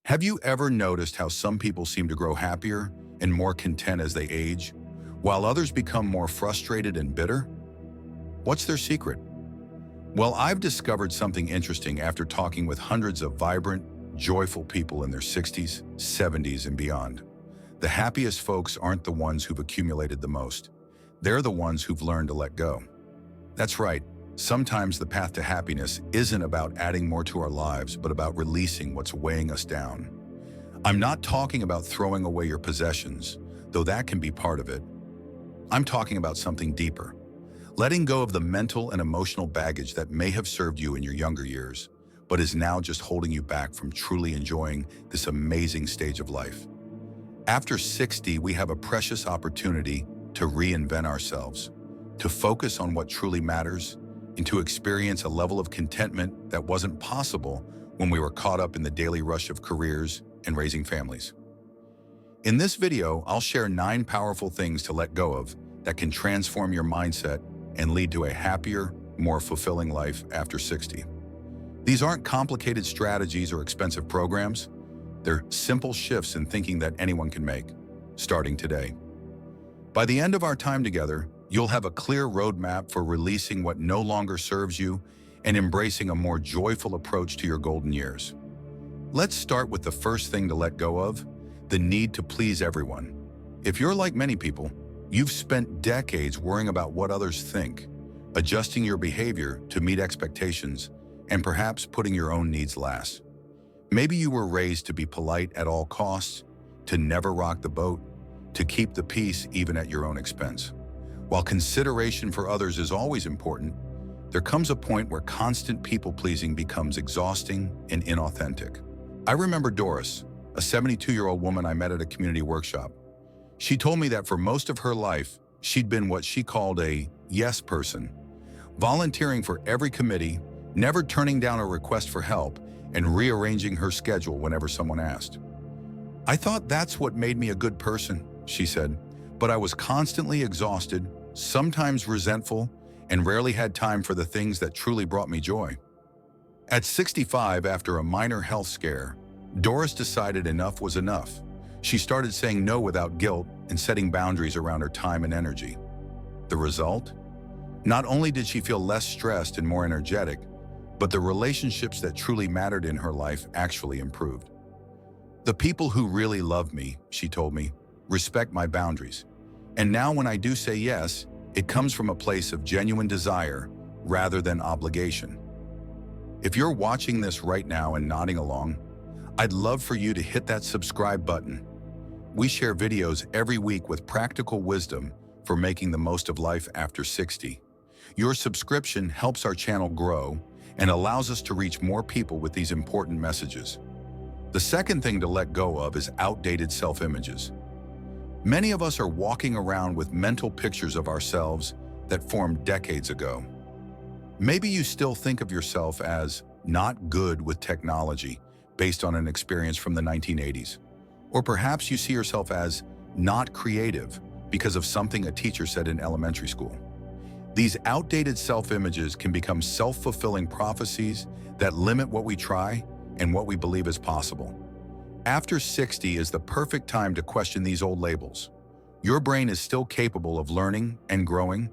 Have you ever noticed how some people seem to grow happier and more content as they age, while others become more frustrated and bitter? What's their secret? Well, I've discovered something interesting after talking with hundreds of vibrant, joyful people in their 60s, 70s, and beyond. The happiest folks aren't the ones who've accumulated the most. They're the ones who've learned to let go. That's right. Sometimes the path to happiness isn't about adding more to our lives, but about releasing what's weighing us down. I'm not talking about throwing away your possessions, though that can be part of it. I'm talking about something deeper. Letting go of the mental and emotional baggage that may have served you in your younger years, but is now just holding you back from truly enjoying this amazing stage of life. After 60, we have a precious opportunity to reinvent ourselves, to focus on what truly matters, and to experience a level of contentment that wasn't possible when we were caught up in the daily rush of careers and raising families. In this video, I'll share 9 powerful things to let go of that can transform your mindset and lead to a happier, more fulfilling life after 60. These aren't complicated strategies or expensive programs. They're simple shifts in thinking that anyone can make, starting today. By the end of our time together, you'll have a clear roadmap for releasing what no longer serves you and embracing a more joyful approach to your golden years. Let's start with the first thing to let go of, the need to please everyone. If you're like many people, you've spent decades worrying about what others think, adjusting your behavior to meet expectations, and perhaps putting your own needs last. Maybe you were raised to be polite at all costs, to never rock the boat, to keep the peace even at your own expense. While consideration for others is always important, there comes a point where constant people-pleasing becomes exhausting and inauthentic. I remember Doris, a 72-year-old woman I met at a community workshop. She told me that for most of her life, she'd been what she called a yes person, volunteering for every committee, never turning down a request for help, and rearranging her schedule whenever someone asked. "I thought that's what made me a good person," she said, "but I was constantly exhausted, sometimes resentful, and rarely had time for the things that truly brought me joy." At 65, after a minor health scare, Doris decided enough was enough. She started saying no without guilt and setting boundaries around her time and energy. The result? Not only did she feel less stressed and more energetic, but the relationships that truly mattered in her life actually improved. "The people who really love me," she told me, "respect my boundaries. And now when I do say yes, it comes from a place of genuine desire rather than obligation." If you're watching this right now and nodding along, I'd love for you to hit that subscribe button. We share videos every week with practical wisdom for making the most of life after 60. Your subscription helps our channel grow and allows us to reach more people with these important messages. The second thing to let go of is outdated self-images. Many of us are walking around with mental pictures of ourselves that formed decades ago. Maybe you still think of yourself as not good with technology based on an experience from the 1980s. Or perhaps you see yourself as not creative because of something a teacher said in elementary school. These outdated self-images can become self-fulfilling prophecies that limit what we try and what we believe is possible. After 60 is the perfect time to question these old labels. Your brain is still capable of learning and growing.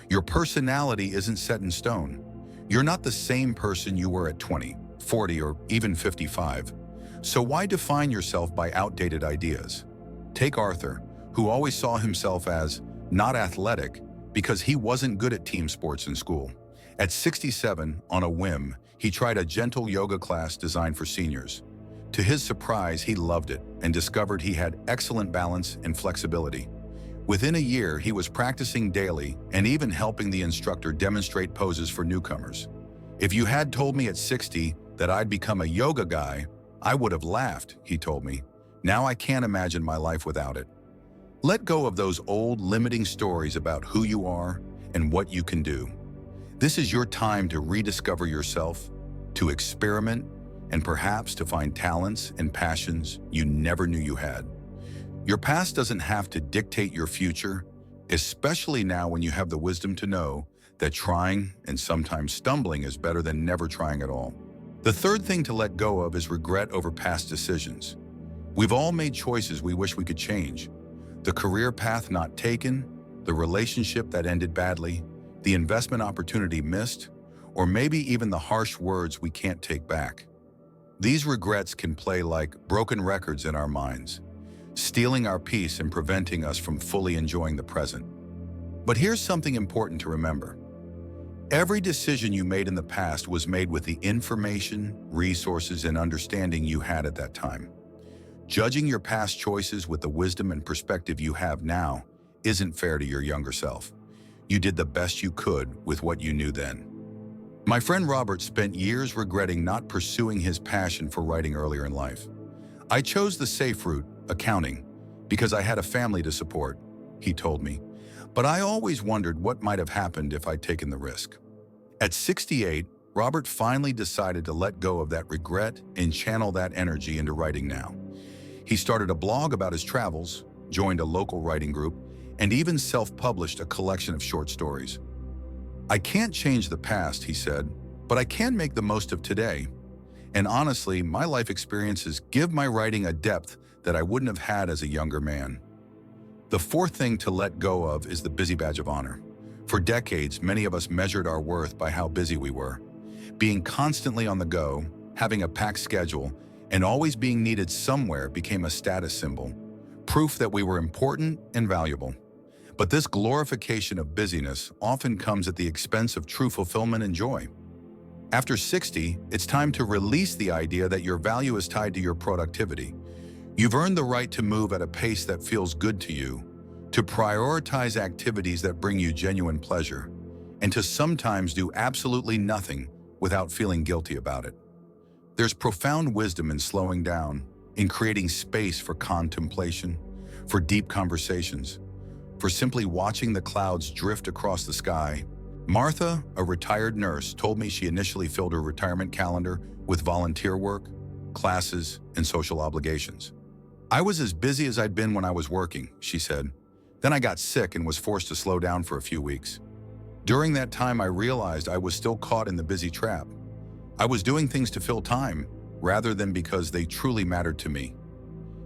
Your personality isn't set in stone. You're not the same person you were at 20, 40, or even 55. So why define yourself by outdated ideas? Take Arthur, who always saw himself as not athletic because he wasn't good at team sports in school. At 67, on a whim, he tried a gentle yoga class designed for seniors. To his surprise, he loved it and discovered he had excellent balance and flexibility. Within a year, he was practicing daily and even helping the instructor demonstrate poses for newcomers. "If you had told me at 60 that I'd become a yoga guy, I would have laughed," he told me. "Now I can't imagine my life without it." Let go of those old limiting stories about who you are and what you can do. This is your time to rediscover yourself, to experiment, and perhaps to find talents and passions you never knew you had. Your past doesn't have to dictate your future, especially now when you have the wisdom to know that trying and sometimes stumbling is better than never trying at all. The third thing to let go of is regret over past decisions. We've all made choices we wish we could change. The career path not taken, the relationship that ended badly, the investment opportunity missed, or maybe even the harsh words we can't take back. These regrets can play like broken records in our minds, stealing our peace and preventing us from fully enjoying the present. But here's something important to remember. Every decision you made in the past was made with the information, resources, and understanding you had at that time. Judging your past choices with the wisdom and perspective you have now isn't fair to your younger self. You did the best you could with what you knew then. My friend Robert spent years regretting not pursuing his passion for writing earlier in life. "I chose the safe route, accounting, because I had a family to support," he told me. "But I always wondered what might have happened if I'd taken the risk." At 68, Robert finally decided to let go of that regret and channel that energy into writing now. He started a blog about his travels, joined a local writing group, and even self-published a collection of short stories. "I can't change the past," he said, "but I can make the most of today. And honestly, my life experiences give my writing a depth that I wouldn't have had as a younger man." The fourth thing to let go of is the busy badge of honor. For decades, many of us measured our worth by how busy we were. Being constantly on the go, having a packed schedule, and always being needed somewhere became a status symbol, proof that we were important and valuable. But this glorification of busyness often comes at the expense of true fulfillment and joy. After 60, it's time to release the idea that your value is tied to your productivity. You've earned the right to move at a pace that feels good to you, to prioritize activities that bring you genuine pleasure, and to sometimes do absolutely nothing without feeling guilty about it. There's profound wisdom in slowing down, in creating space for contemplation, for deep conversations, for simply watching the clouds drift across the sky. Martha, a retired nurse, told me she initially filled her retirement calendar with volunteer work, classes, and social obligations. "I was as busy as I'd been when I was working," she said. "Then I got sick and was forced to slow down for a few weeks. During that time, I realized I was still caught in the busy trap. I was doing things to fill time, rather than because they truly mattered to me."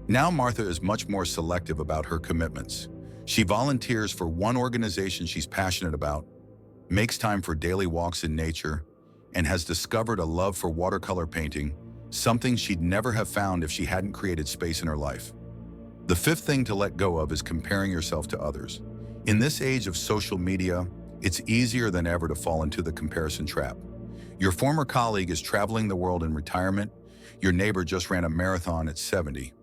Now Martha is much more selective about her commitments. She volunteers for one organization she's passionate about, makes time for daily walks in nature, and has discovered a love for watercolor painting, something she'd never have found if she hadn't created space in her life. The fifth thing to let go of is comparing yourself to others. In this age of social media, it's easier than ever to fall into the comparison trap. Your former colleague is traveling the world in retirement. Your neighbor just ran a marathon at 70.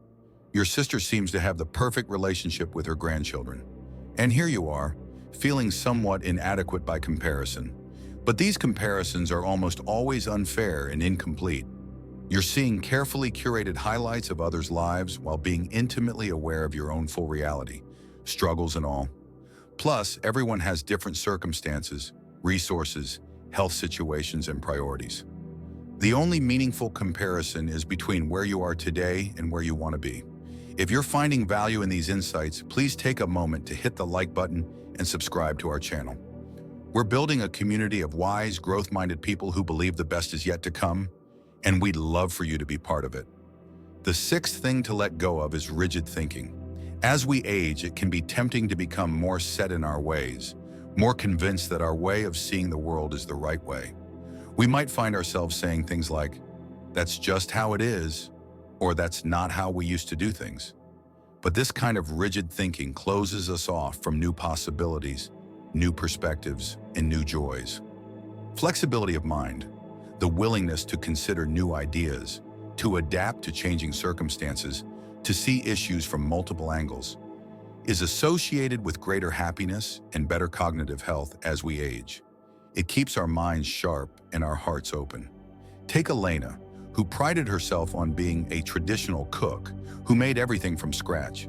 Your sister seems to have the perfect relationship with her grandchildren. And here you are, feeling somewhat inadequate by comparison. But these comparisons are almost always unfair and incomplete. You're seeing carefully curated highlights of others' lives while being intimately aware of your own full reality, struggles and all. Plus, everyone has different circumstances, resources, health situations, and priorities. The only meaningful comparison is between where you are today and where you want to be. If you're finding value in these insights, please take a moment to hit the like button and subscribe to our channel. We're building a community of wise, growth-minded people who believe the best is yet to come, and we'd love for you to be part of it. The sixth thing to let go of is rigid thinking. As we age, it can be tempting to become more set in our ways, more convinced that our way of seeing the world is the right way. We might find ourselves saying things like, "That's just how it is," or "That's not how we used to do things." But this kind of rigid thinking closes us off from new possibilities, new perspectives, and new joys. Flexibility of mind, the willingness to consider new ideas, to adapt to changing circumstances, to see issues from multiple angles, is associated with greater happiness and better cognitive health as we age. It keeps our minds sharp and our hearts open. Take Elena, who prided herself on being a traditional cook who made everything from scratch.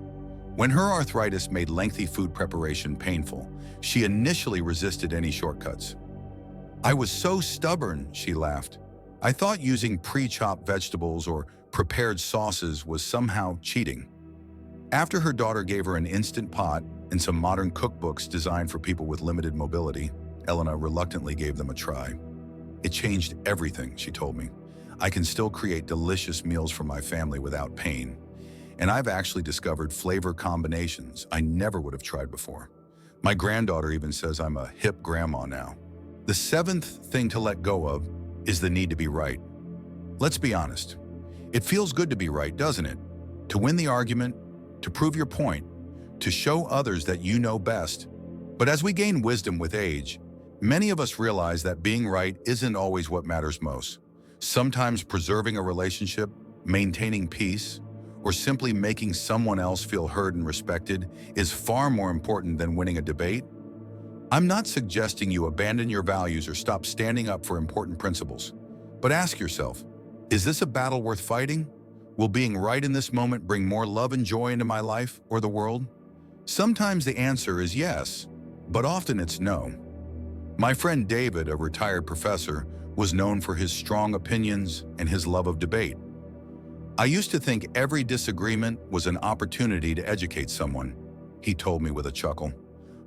When her arthritis made lengthy food preparation painful, she initially resisted any shortcuts. "I was so stubborn," she laughed. "I thought using pre-chopped vegetables or prepared sauces was somehow cheating." After her daughter gave her an instant pot and some modern cookbooks designed for people with limited mobility, Elena reluctantly gave them a try. "It changed everything," she told me. I can still create delicious meals for my family without pain. And I've actually discovered flavor combinations I never would have tried before. My granddaughter even says I'm a hip grandma now. The seventh thing to let go of is the need to be right. Let's be honest. It feels good to be right, doesn't it? To win the argument, to prove your point, to show others that you know best. But as we gain wisdom with age, many of us realize that being right isn't always what matters most. Sometimes preserving a relationship, maintaining peace, or simply making someone else feel heard and respected is far more important than winning a debate. I'm not suggesting you abandon your values or stop standing up for important principles. But ask yourself, is this a battle worth fighting? Will being right in this moment bring more love and joy into my life or the world? Sometimes the answer is yes, but often it's no. My friend David, a retired professor, was known for his strong opinions and his love of debate. I used to think every disagreement was an opportunity to educate someone, he told me with a chuckle.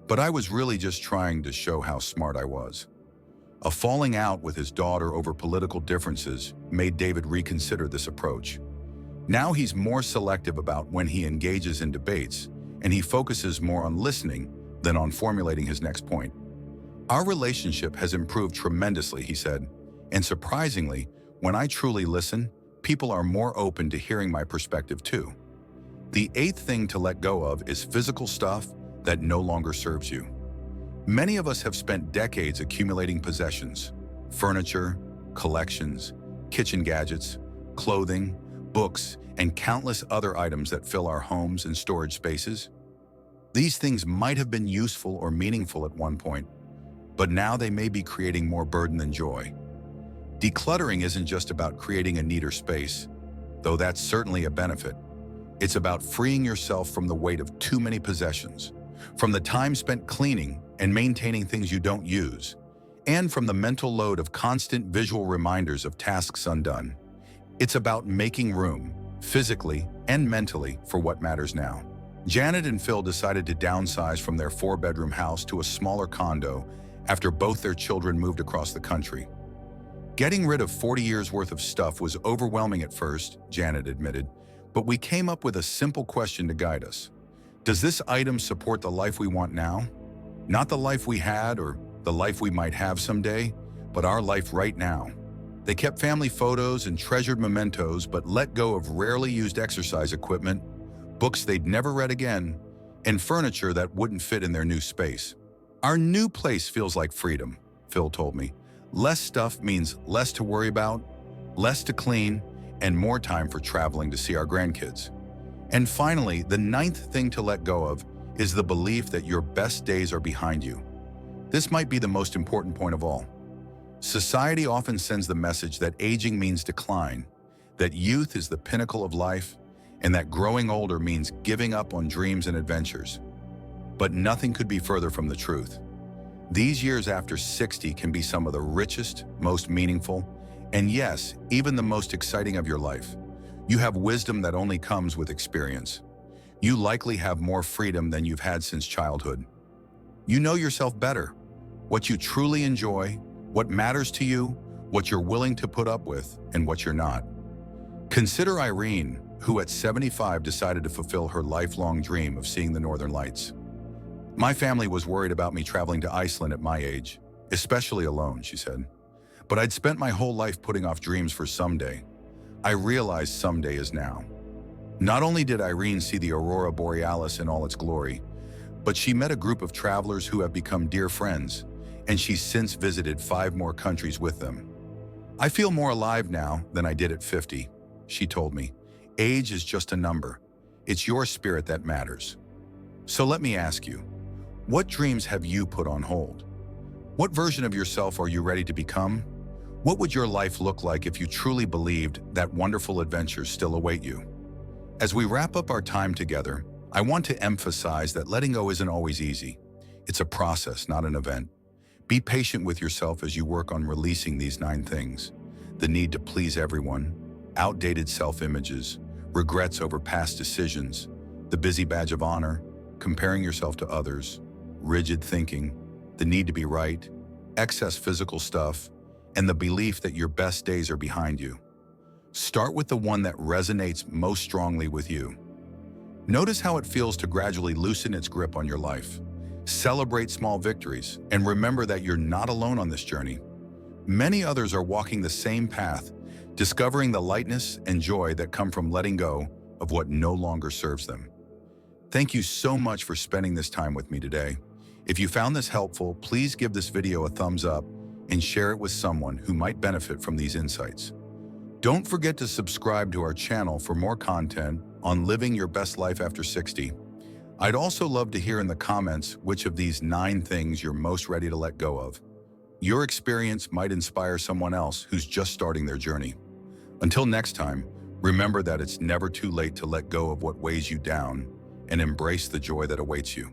But I was really just trying to show how smart I was. A falling out with his daughter over political differences made David reconsider this approach. Now he's more selective about when he engages in debates, and he focuses more on listening than on formulating his next point. Our relationship has improved tremendously, he said, and surprisingly, when I truly listen, people are more open to hearing my perspective too. The eighth thing to let go of is physical stuff that no longer serves you. Many of us have spent decades accumulating possessions, furniture, collections, kitchen gadgets, clothing, books, and countless other items that fill our homes and storage spaces. These things might have been useful or meaningful at one point, but now they may be creating more burden than joy. Decluttering isn't just about creating a neater space, though that's certainly a benefit. It's about freeing yourself from the weight of too many possessions, from the time spent cleaning and maintaining things you don't use, and from the mental load of constant visual reminders of tasks undone. It's about making room, physically and mentally, for what matters now. Janet and Phil decided to downsize from their 4-bedroom house to a smaller condo after both their children moved across the country. Getting rid of 40 years worth of stuff was overwhelming at first, Janet admitted, but we came up with a simple question to guide us. Does this item support the life we want now? Not the life we had or the life we might have someday, but our life right now. They kept family photos and treasured mementos, but let go of rarely used exercise equipment, books they'd never read again, and furniture that wouldn't fit in their new space. Our new place feels like freedom, Phil told me. Less stuff means less to worry about, less to clean, and more time for traveling to see our grandkids. And finally, the ninth thing to let go of is the belief that your best days are behind you. This might be the most important point of all. Society often sends the message that aging means decline, that youth is the pinnacle of life, and that growing older means giving up on dreams and adventures. But nothing could be further from the truth. These years after 60 can be some of the richest, most meaningful, and yes, even the most exciting of your life. You have wisdom that only comes with experience. You likely have more freedom than you've had since childhood. You know yourself better, what you truly enjoy, what matters to you, what you're willing to put up with, and what you're not. Consider Irene, who at 75 decided to fulfill her lifelong dream of seeing the Northern Lights. My family was worried about me traveling to Iceland at my age, especially alone, she said. But I'd spent my whole life putting off dreams for someday. I realized someday is now. Not only did Irene see the aurora borealis in all its glory, but she met a group of travelers who have become dear friends, and she's since visited 5 more countries with them. I feel more alive now than I did at 50, she told me. Age is just a number. It's your spirit that matters. So let me ask you, what dreams have you put on hold? What version of yourself are you ready to become? What would your life look like if you truly believed that wonderful adventures still await you? As we wrap up our time together, I want to emphasize that letting go isn't always easy. It's a process, not an event. Be patient with yourself as you work on releasing these 9 things. The need to please everyone, outdated self-images, regrets over past decisions, the busy badge of honor, comparing yourself to others, rigid thinking, the need to be right, excess physical stuff, and the belief that your best days are behind you. Start with the one that resonates most strongly with you. Notice how it feels to gradually loosen its grip on your life. Celebrate small victories, and remember that you're not alone on this journey. Many others are walking the same path, discovering the lightness and joy that come from letting go of what no longer serves them. Thank you so much for spending this time with me today. If you found this helpful, please give this video a thumbs up and share it with someone who might benefit from these insights. Don't forget to subscribe to our channel for more content on living your best life after 60. I'd also love to hear in the comments which of these 9 things you're most ready to let go of. Your experience might inspire someone else who's just starting their journey. Until next time, remember that it's never too late to let go of what weighs you down and embrace the joy that awaits you.